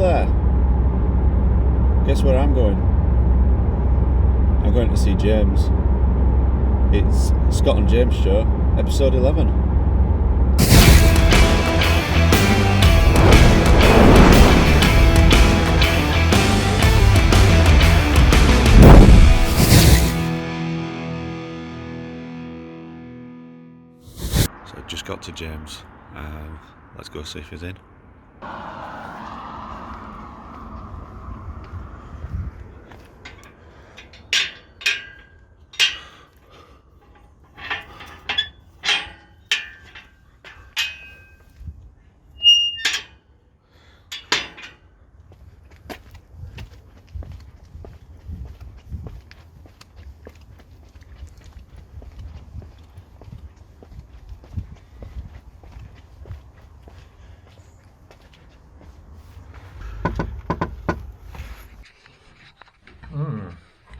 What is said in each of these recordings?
there. Guess where I'm going? I'm going to see James. It's Scott and James Show, episode 11. So I just got to James. Let's go see if he's in.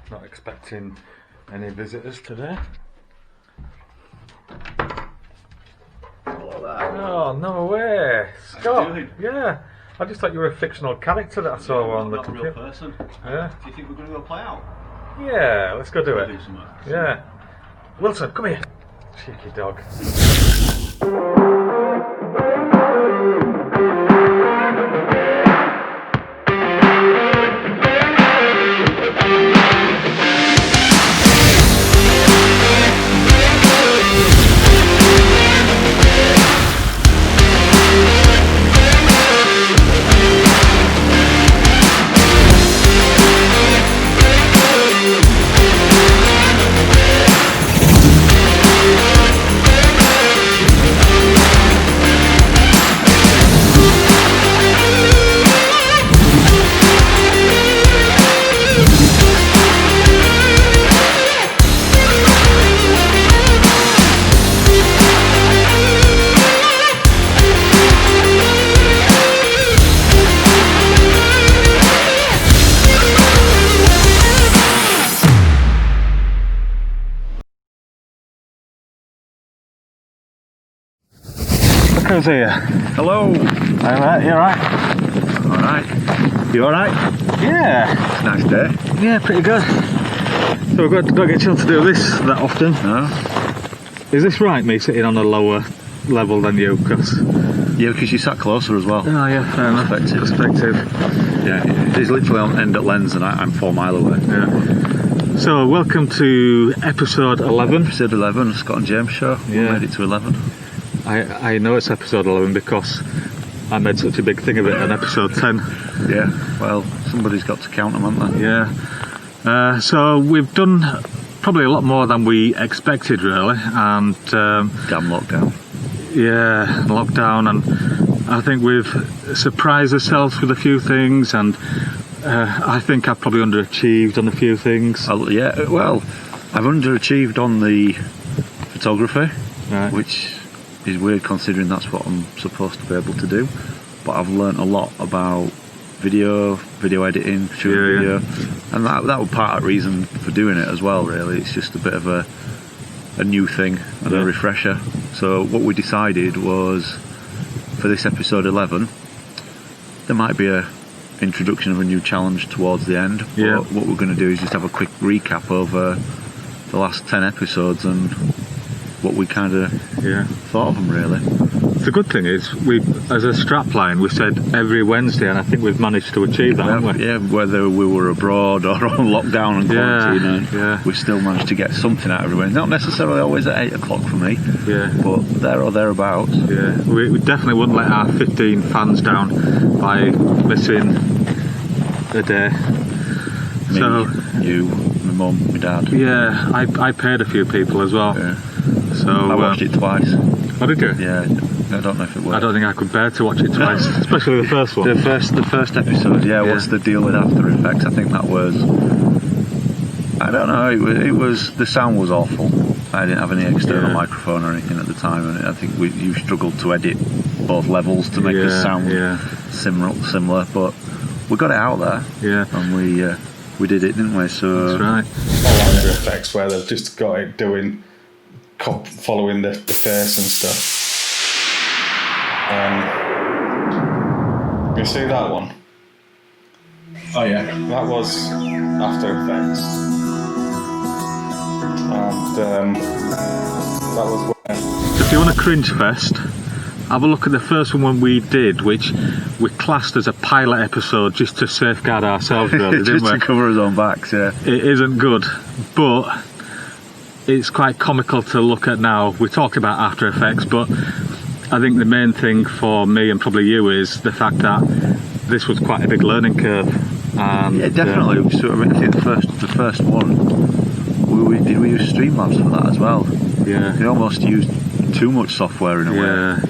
Not expecting any visitors today. Hello there. Oh, no way! How Scott! you doing? Yeah! I just thought you were a fictional character that I saw on the Not a real computer. person. Yeah. Do you think we're going to go play out? Yeah, let's go do it. Do something. Yeah. Wilson, come here. Cheeky dog. Look who's here. Hello. Alright, you alright? Alright. You alright? Yeah. It's a nice day. Yeah, pretty good. So we've got to get a chance to do this that often. No? Is this right, me sitting on a lower level than you? Yeah, because you sat closer as well. Oh yeah, fair enough. Perspective. Yeah, he's literally on end at lens and I'm 4 mile away. Yeah. So welcome to episode 11. Episode 11, Scott and James Show. We Yeah. made it to 11. I know it's episode 11 because I made such a big thing of it on episode 10. Yeah, well, somebody's got to count them, haven't they? Yeah. So we've done probably a lot more than we expected, really. And Damn lockdown. yeah, lockdown, and I think we've surprised ourselves with a few things, and I think I've probably underachieved on a few things. Yeah, well, I've underachieved on the photography, Right. which is weird considering that's what I'm supposed to be able to do. But I've learnt a lot about video editing, shooting Yeah, video, and that was part of the reason for doing it as well. Really, it's just a bit of a new thing and Yeah. a refresher. So what we decided was for this episode 11, there might be a introduction of a new challenge towards the end. Yeah. But what we're going to do is just have a quick recap over the last 10 episodes and what we kind of Yeah. thought of them, really. The good thing is, as a strapline, we said every Wednesday, and I think we've managed to achieve that, haven't we? Yeah, whether we were abroad or on lockdown and quarantine, and yeah. we still managed to get something out of everywhere. Not necessarily always at 8 o'clock for me, Yeah. but there or thereabouts. Yeah, we definitely wouldn't let our 15 fans down by missing a day. Me, So, you, my mum, my dad. yeah, I paid a few people as well. Yeah. So I watched it twice. Oh, did you? Yeah, I don't know if it worked. I don't think I could bear to watch it twice, especially the first one. The first episode, yeah. What's the deal with After Effects? I think that was, I don't know. It was the sound was awful. I didn't have any external microphone or anything at the time, and I think you struggled to edit both levels to make the sound similar. But we got it out there, and we did it, didn't we? So that's right. All After Effects where they've just got it doing following the face and stuff. You see that one? Oh yeah, that was After Effects, and that was when. So if you want a cringe fest, have a look at the first one we did, which we classed as a pilot episode just to safeguard ourselves, really, didn't Just we? to cover his own backs, yeah. It isn't good, but it's quite comical to look at now. We talked about After Effects, but I think the main thing for me and probably you is the fact that this was quite a big learning curve. And, Yeah, definitely. I think the first one, we used Streamlabs for that as well. Yeah. We almost used too much software in a way.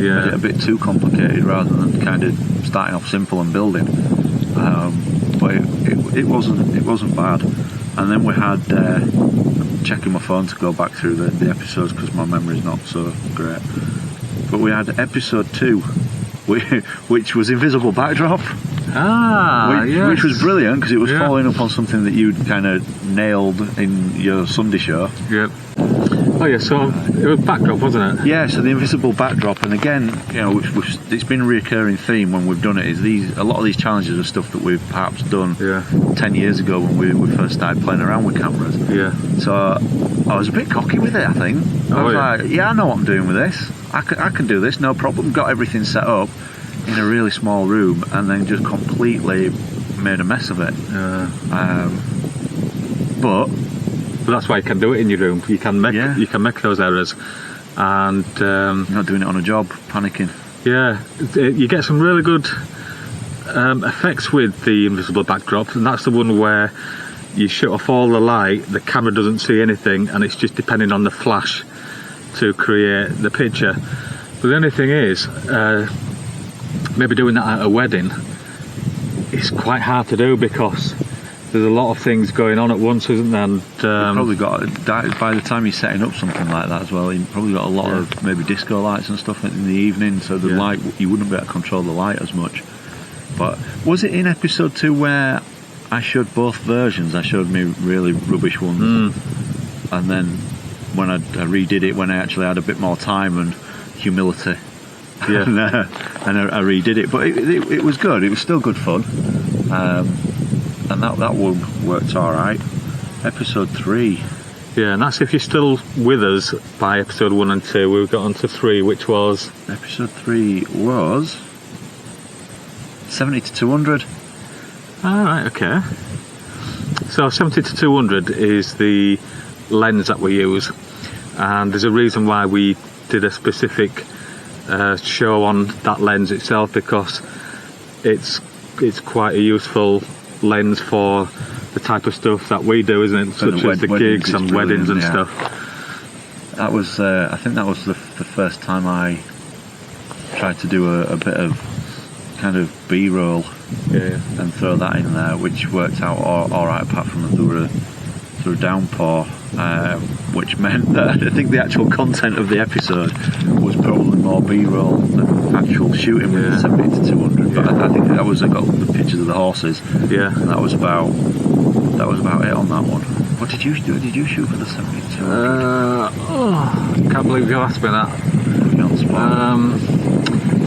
Yeah. Made it a bit too complicated rather than kind of starting off simple and building. But it wasn't bad. And then we had checking my phone to go back through the episodes because my memory's not so great. But we had episode 2, which was Invisible Backdrop. Which was brilliant because it was following up on something that you'd kind of nailed in your Sunday show. Yep. Oh yeah, so it was Backdrop, wasn't it? Yeah, so the invisible backdrop, and again, you know, it's been a recurring theme when we've done it. Is a lot of these challenges are stuff that we've perhaps done 10 years ago when we first started playing around with cameras. Yeah. So I was a bit cocky with it. I think I was like, I know what I'm doing with this. I can do this, no problem. Got everything set up in a really small room, and then just completely made a mess of it. But that's why you can do it in your room. You can make those errors, and you're not doing it on a job, panicking. Yeah, you get some really good effects with the invisible backdrop, and that's the one where you shut off all the light, the camera doesn't see anything, and it's just depending on the flash to create the picture. But the only thing is, maybe doing that at a wedding, it's quite hard to do because there's a lot of things going on at once, isn't there? And, you've probably got, by the time you're setting up something like that as well, you've probably got a lot of maybe disco lights and stuff in the evening, so the light, you wouldn't be able to control the light as much. But was it in episode 2 where I showed both versions? I showed me really rubbish ones, and then when I redid it, when I actually had a bit more time and humility, and I redid it. But it was good. It was still good fun. And that one worked all right. Episode 3. Yeah, and that's if you're still with us by episode 1 and 2. We got on to 3, which was... Episode 3 was 70 to 200. All right, okay. So 70 to 200 is the lens that we use, and there's a reason why we did a specific show on that lens itself, because it's quite a useful lens for the type of stuff that we do, isn't it? Such as the gigs and weddings and stuff. That was, I think that was the first time I tried to do a bit of kind of B-roll and throw that in there, which worked out all right, apart from through a downpour, which meant that I think the actual content of the episode was probably more B-roll than actual shooting with the 70 to 200. But I think that was, I got the pictures of the horses. Yeah, and that was about it on that one. What did you do? Did you shoot for the 70 to 200? Can't believe you asked me that. Put me on the spot.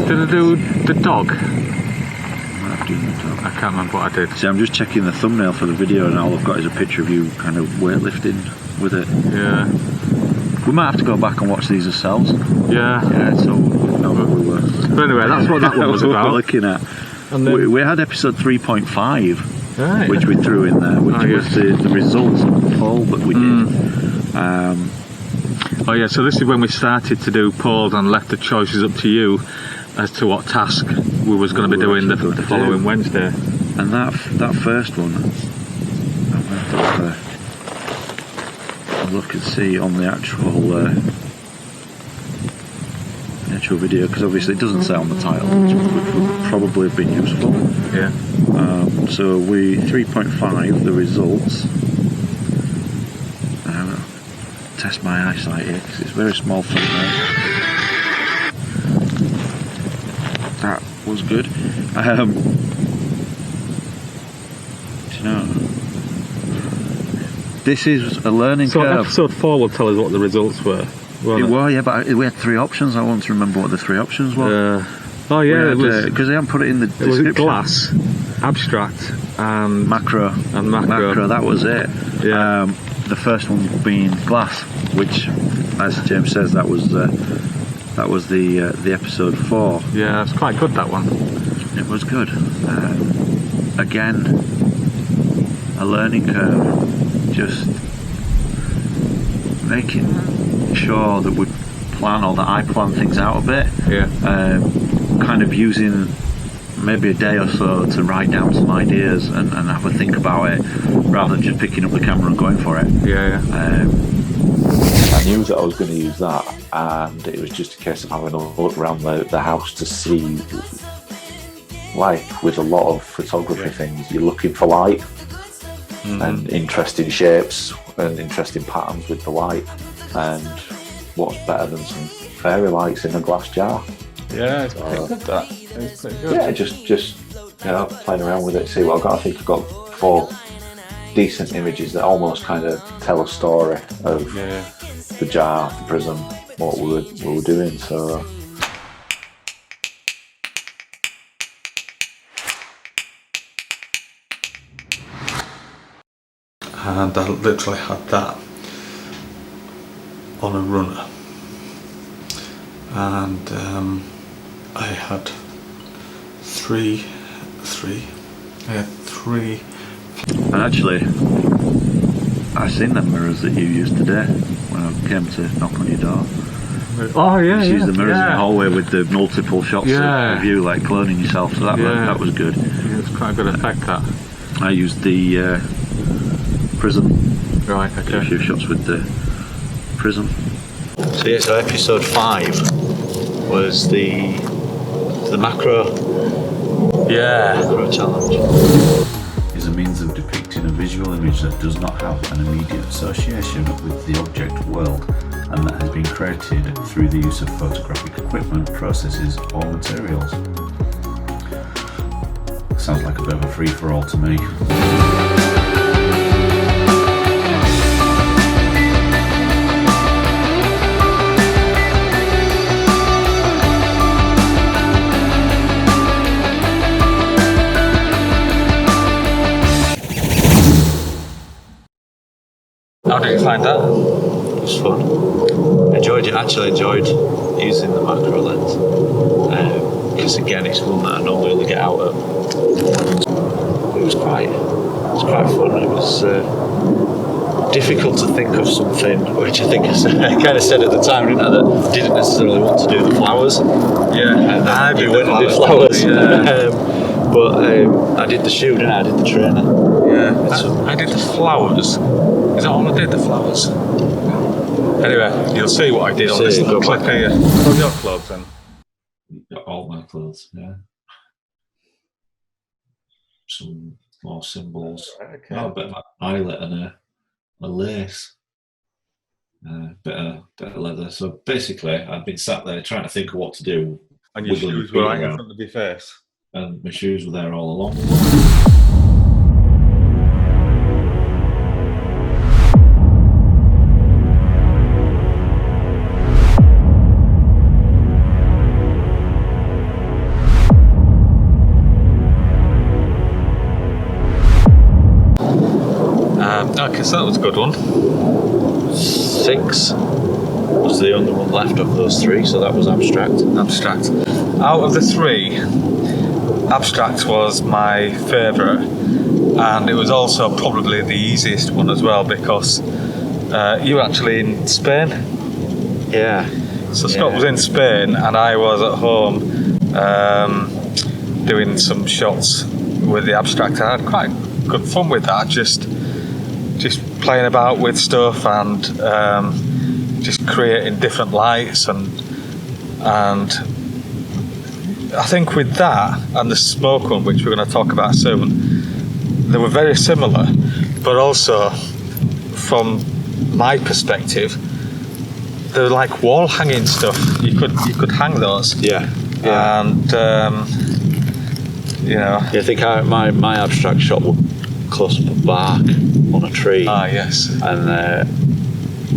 Did I do the dog? I can't remember what I did. See, I'm just checking the thumbnail for the video, and all I've got is a picture of you kind of weightlifting with it. Yeah. We might have to go back and watch these ourselves. Yeah. Yeah, so we know what we were. But anyway, that's what that one was about. Looking at. And then, we had episode 3.5, which we threw in there, which was the results of the poll that we did. Oh yeah, so this is when we started to do polls and left the choices up to you as to what task we was going to be doing the following Wednesday. And that first one, I went up look and see on the actual video, because obviously it doesn't say on the title, which would probably have been useful. Yeah. So 3.5, the results. Test my eyesight here because it's very small thumbnail. That was good. This is a learning curve. So episode 4 will tell us what the results were. Well, yeah, but we had 3 options. I want to remember what the 3 options were. Oh yeah, because they haven't put it in the description. Was it glass, abstract and macro. That was it. Yeah. The first one being glass, which, as James says, that was the episode 4. Yeah, it's quite good, that one. It was good. Again, a learning curve. Just making sure that we plan, or that I plan things out a bit. Yeah. Kind of using maybe a day or so to write down some ideas and have a think about it, rather than just picking up the camera and going for it. Yeah. I knew that I was going to use that, and it was just a case of having a look around the house to see, like with a lot of photography things, you're looking for light and interesting shapes and interesting patterns with the light, and what's better than some fairy lights in a glass jar? Yeah, it's pretty good, that. It's pretty good. Yeah, just playing around with it, see what I've got. I think I've got 4 decent images that almost kind of tell a story of the jar, the prism, what we were doing. So and I literally had that on a runner, and I had three. And actually, I seen them mirrors that you used today when I came to knock on your door. Oh yeah, you used the mirrors in the hallway with the multiple shots of you, like cloning yourself. So that was good. Yeah, it's quite a good effect, that. I used the prism. Right. Did Okay. a few shots with the prism. So episode 5 was the macro. Yeah. Macro challenge. Is a means of depicting a visual image that does not have an immediate association with the object world, and that has been created through the use of photographic equipment, processes, or materials. Sounds like a bit of a free-for-all to me. How did you find that? It was fun. Actually enjoyed using the macro lens, because again, it's one that I normally only get out at. It was quite fun. It was difficult to think of something, which I think I kind of said at the time, didn't I, that I didn't necessarily want to do the flowers. Yeah. And I we went and did flowers. But I did the shoe, didn't I? I did the trainer. Yeah. I did the flowers. Is that all I did, the flowers? Anyway, you'll see what I did on this little clip here. Put your clothes in. Got all my clothes, yeah. Some more symbols. Okay. Oh, a bit of eyelet and a lace. Bit of leather. So basically, I've been sat there trying to think of what to do. And your wiggling shoes were right in around, front of your face. and my shoes were there all along. Okay, so that was a good one. 6 was the only one left of those 3, so that was abstract. Abstract. Out of the 3, abstract was my favourite, and it was also probably the easiest one as well, because you were actually in Spain. Yeah. So Scott was in Spain, and I was at home doing some shots with the abstract. I had quite good fun with that, just playing about with stuff and just creating different lights, and I think with that and the smoke one, which we're going to talk about soon, they were very similar, but also from my perspective, they're like wall hanging stuff. You could hang those. Yeah. And you know. Yeah, I think my abstract shot would close up a bark on a tree. Ah, yes. And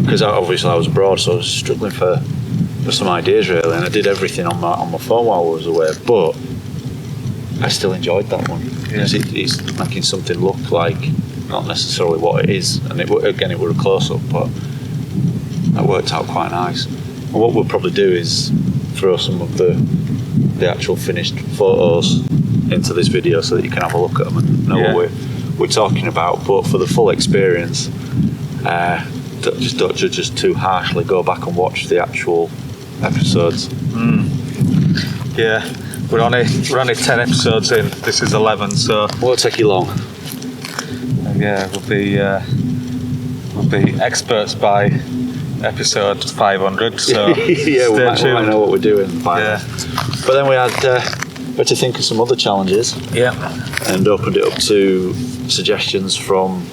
because obviously I was abroad, so I was struggling for some ideas really, and I did everything on my phone while I was away. But I still enjoyed that one. Because it's making something look like not necessarily what it is, and it were a close up, but that worked out quite nice. And what we'll probably do is throw some of the actual finished photos into this video so that you can have a look at them and know what we're talking about. But for the full experience, don't judge us too harshly. Go back and watch the actual episodes. Yeah, we're only 10 episodes in. This is 11, so Won't take you long. yeah, we'll be experts by episode 500. So yeah, we might know what we're doing by then. But then we had to think of some other challenges. Yeah. And opened it up to suggestions from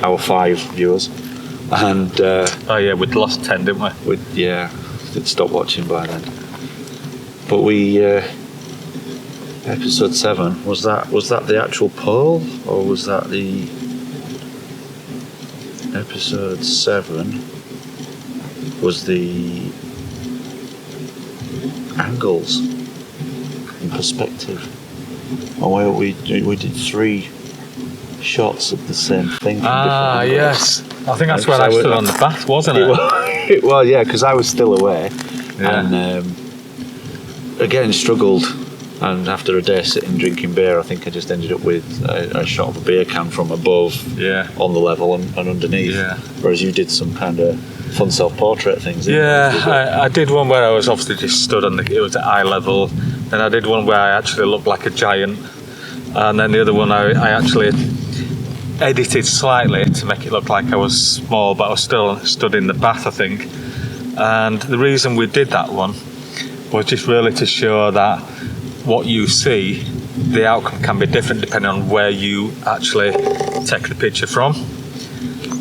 our 5 viewers. And we'd lost 10, didn't we? Did stop watching by then. But we episode 7 was that the actual poll, or was that the episode 7 was the angles in perspective? And we did 3 shots of the same thing from different angles. Yes, I think that's where I stood on the bath, wasn't it? Well, yeah, because I was still away, and again struggled. And after a day sitting drinking beer, I think I just ended up with a shot of a beer can from above, on the level and underneath. Yeah. Whereas you did some kind of fun self-portrait things. I did one where I was obviously just stood on it was at eye level. Then I did one where I actually looked like a giant, and then the other one I actually edited slightly to make it look like I was small, but I was still stood in the bath, I think. And the reason we did that one was just really to show that what you see, the outcome can be different depending on where you actually take the picture from.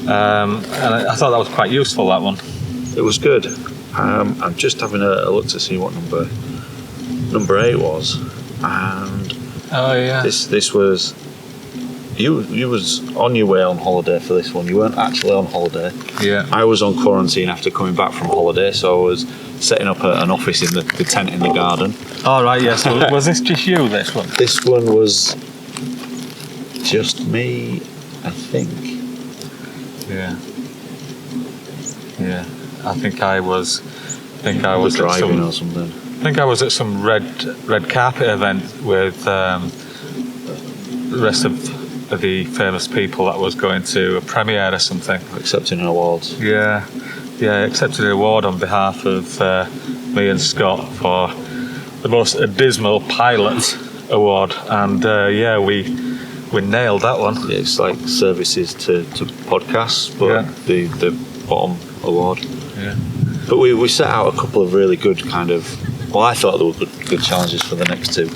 And I thought that was quite useful, that one. It was good. I'm just having a look to see what number 8 was, and this was you was on your way on holiday for this one. You weren't actually on holiday. Yeah, I was on quarantine after coming back from holiday, so I was setting up an office in the tent in the garden. All right, yes. Was this just you, this one? This one was just me, I think. Yeah. I think I was driving or something. I think I was at some red carpet event with the rest of the famous people that was going to a premiere or something. Accepting awards. Yeah, accepted an award on behalf of me and Scott for the most abysmal pilot award, and we nailed that one. Yeah, it's like services to podcasts, but the bottom award. Yeah. But we set out a couple of really good I thought there were good challenges for the next 2.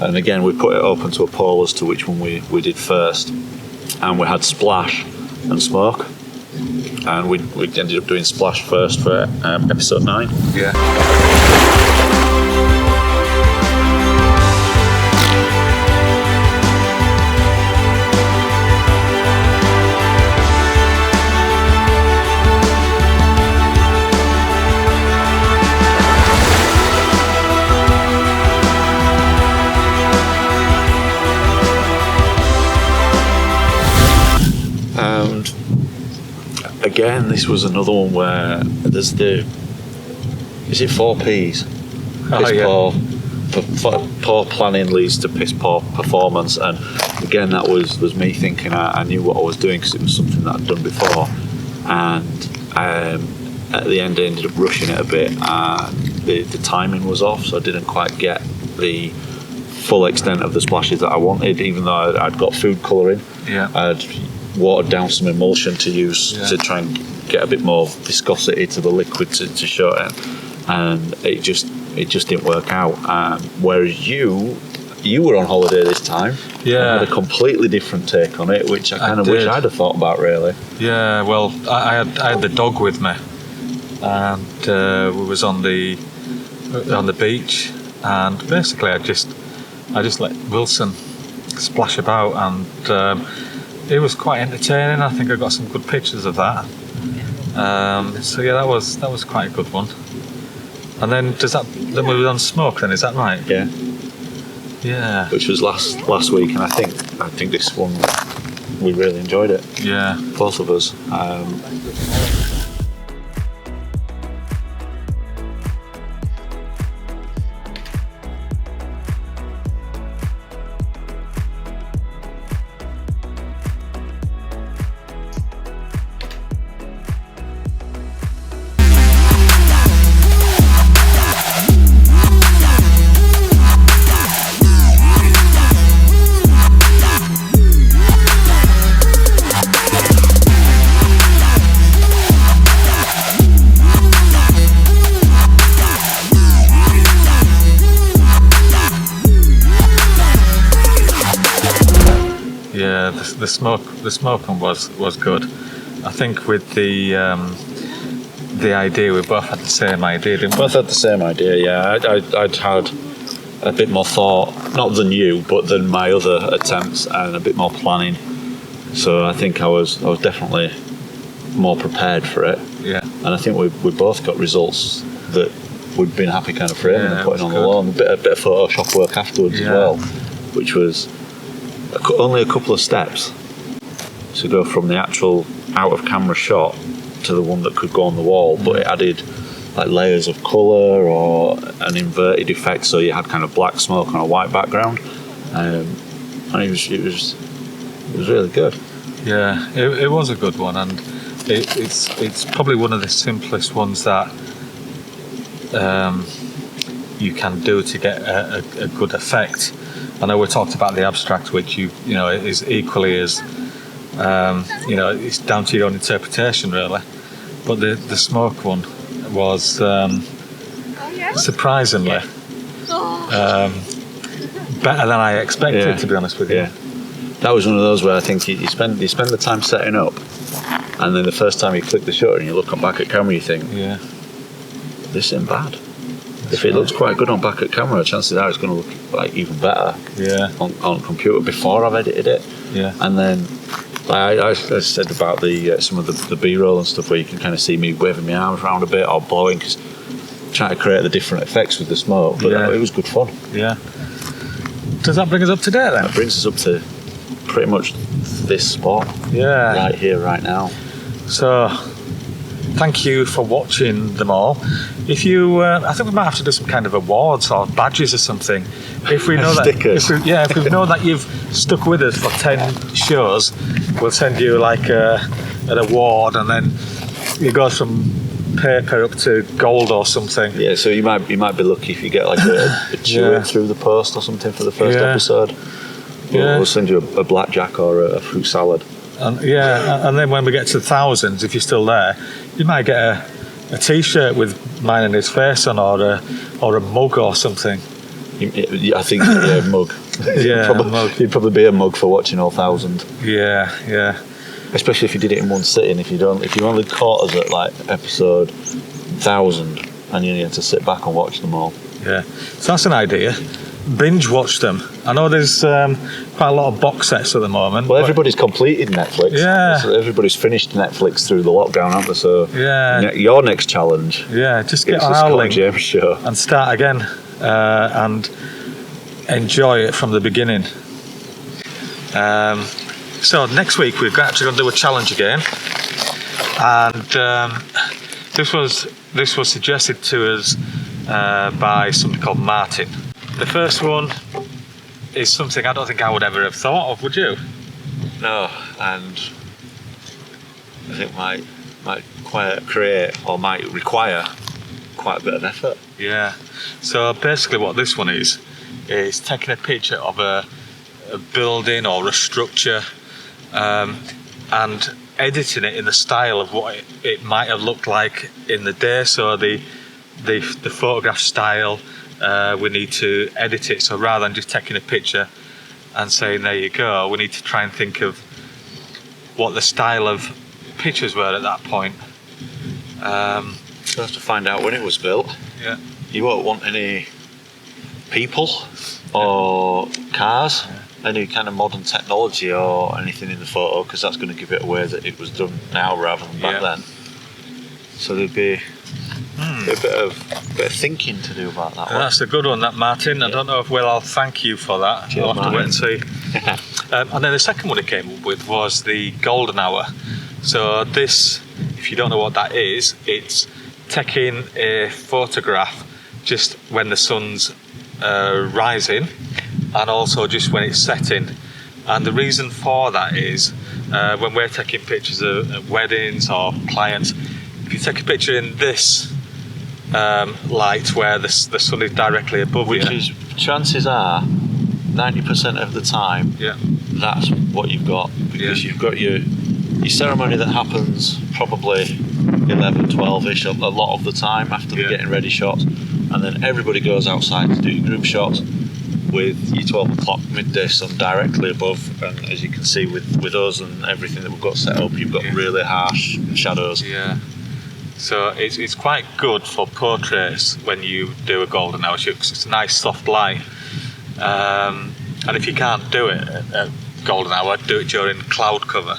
And again, we put it open to a poll as to which one we did first. And we had splash and smoke. And we ended up doing splash first for episode 9. Yeah. Again, this was another one where there's is it 4 Ps? Poor planning leads to piss poor performance, and again that was me thinking I knew what I was doing because it was something that I'd done before, and at the end I ended up rushing it a bit, and the timing was off, so I didn't quite get the full extent of the splashes that I wanted, even though I'd got food colouring. I'd watered down some emulsion to use to try and get a bit more viscosity to the liquid to show it, and it just didn't work out. Whereas you were on holiday this time, and had a completely different take on it, which I kind of wish I'd have thought about, really. Yeah, well, I had the dog with me, and we was on the beach, and basically I just let Wilson splash about, and it was quite entertaining. I think I got some good pictures of that. That was quite a good one. And then then we were on smoke. Then is that right? Yeah. Yeah. which was last week, and I think this one we really enjoyed it. Yeah. Both of us. Yeah, the smoke one was good. I think with the idea, we both had the same idea, didn't we? Both had the same idea. Yeah, I'd had a bit more thought, not than you, but than my other attempts, and a bit more planning. So I think I was definitely more prepared for it. Yeah. And I think we both got results that we'd been happy kind of framing Yeah, and putting it on was the lawn. A bit of Photoshop work afterwards as well, which was only a couple of steps to go from the actual out of camera shot to the one that could go on the wall, but it added like layers of colour or an inverted effect, so you had kind of black smoke on a white background, and it was really good. Yeah, it was a good one, and it's probably one of the simplest ones that you can do to get a good effect. I know we talked about the abstract, which you know is equally as it's down to your own interpretation really, but the smoke one was surprisingly better than I expected, to be honest with you. Yeah, that was one of those where I think you spend the time setting up, and then the first time you click the shutter and you look back at camera, you think, Yeah. this isn't bad. If it looks quite good on back at camera, chances are it's going to look like even better on computer before I've edited it. Yeah. And then I said about the some of the B-roll and stuff where you can kind of see me waving my arms around a bit or blowing, because trying to create the different effects with the smoke. But it was good fun. Yeah. Does that bring us up to date then? That brings us up to pretty much this spot. Yeah. Right here, right now. So, thank you for watching them all. If you, I think we might have to do some kind of awards or badges or something. If we know Stickers. if we know that you've stuck with us for 10 shows, we'll send you like an award, and then it goes from paper up to gold or something. Yeah, so you might be lucky if you get like a chew through the post or something for the first episode. We'll send you a blackjack or a fruit salad. And then when we get to thousands, if you're still there, you might get a T-shirt with mine and his face on, or a mug or something. I think a mug. Yeah, a mug. You'd probably be a mug for watching all 1,000. Yeah. Especially if you did it in one sitting. If you only caught us at like episode 1,000, and you had to sit back and watch them all. Yeah, so that's an idea. Binge watch them. I know there's quite a lot of box sets at the moment. Well, everybody's completed Netflix. Yeah. So everybody's finished Netflix through the lockdown, haven't they? So your next challenge. Yeah, just get is on the our Scott link James show and start again and enjoy it from the beginning. So next week we're actually going to do a challenge again, and this was suggested to us by somebody called Martin. The first one is something I don't think I would ever have thought of, would you? No, and I think might require quite a bit of effort. Yeah. So basically what this one is taking a picture of a building or a structure and editing it in the style of what it might have looked like in the day. So the photograph style, we need to edit it. So rather than just taking a picture and saying there you go, we need to try and think of what the style of pictures were at that point. You have to find out when it was built. Yeah. You won't want any people or cars, any kind of modern technology or anything in the photo, because that's going to give it away that it was done now rather than back then. So there'd be A bit of thinking to do about that one. That's a good one, that, Martin. I don't know if I'll thank you for that. Cheers, I'll have to wait and Martin. see. And then the second one it came up with was the golden hour. So this, if you don't know what that is, it's taking a photograph just when the sun's rising and also just when it's setting. And the reason for that is when we're taking pictures of weddings or clients, if you take a picture in this light where the sun is directly above Which you, is, chances are, 90% of the time, yeah, that's what you've got. Because you've got your ceremony that happens probably 11, 12-ish a lot of the time after the getting ready shots. And then everybody goes outside to do your group shots with your 12 o'clock midday sun directly above. And as you can see with us and everything that we've got set up, you've got really harsh shadows. yeah. So it's quite good for portraits when you do a golden hour shoot 'cause it's a nice soft light. And if you can't do it at golden hour, do it during cloud cover.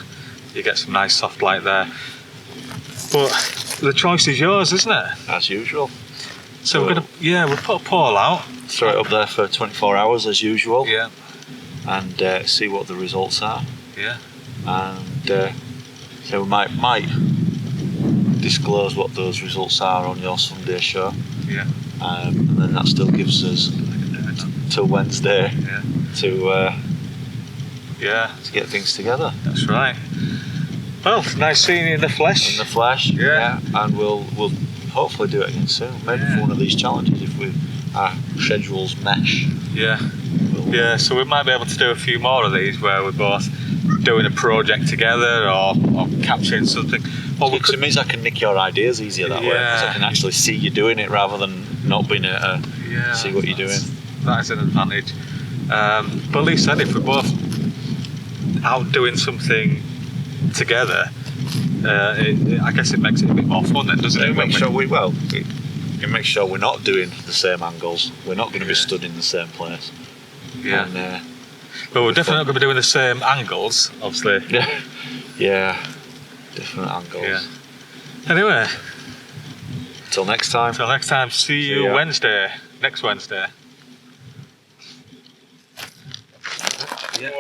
You get some nice soft light there. But the choice is yours, isn't it? As usual. So we'll put a poll out. Throw it up there for 24 hours as usual. Yeah. And see what the results are. Yeah. And so we might disclose what those results are on your Sunday show. Yeah. And then that still gives us till Wednesday to get things together. That's right. Well, nice seeing you in the flesh. In the flesh, Yeah. and we'll hopefully do it again soon. Maybe for one of these challenges if our schedules mesh. Yeah. Yeah, so we might be able to do a few more of these where we're both doing a project together or capturing something. Well, It means I can nick your ideas easier that way, because I can actually see you doing it rather than not being able to see what you're doing. That is an advantage. But at least then, if we're both out doing something together, I guess it makes it a bit more fun then, doesn't it? It makes sure we're not doing the same angles. We're not going to be stood in the same place. Yeah. And, But we're definitely not going to be doing the same angles, obviously. yeah, different angles. Yeah. Anyway, Till next time. till next time, see you ya. next Wednesday. Yeah.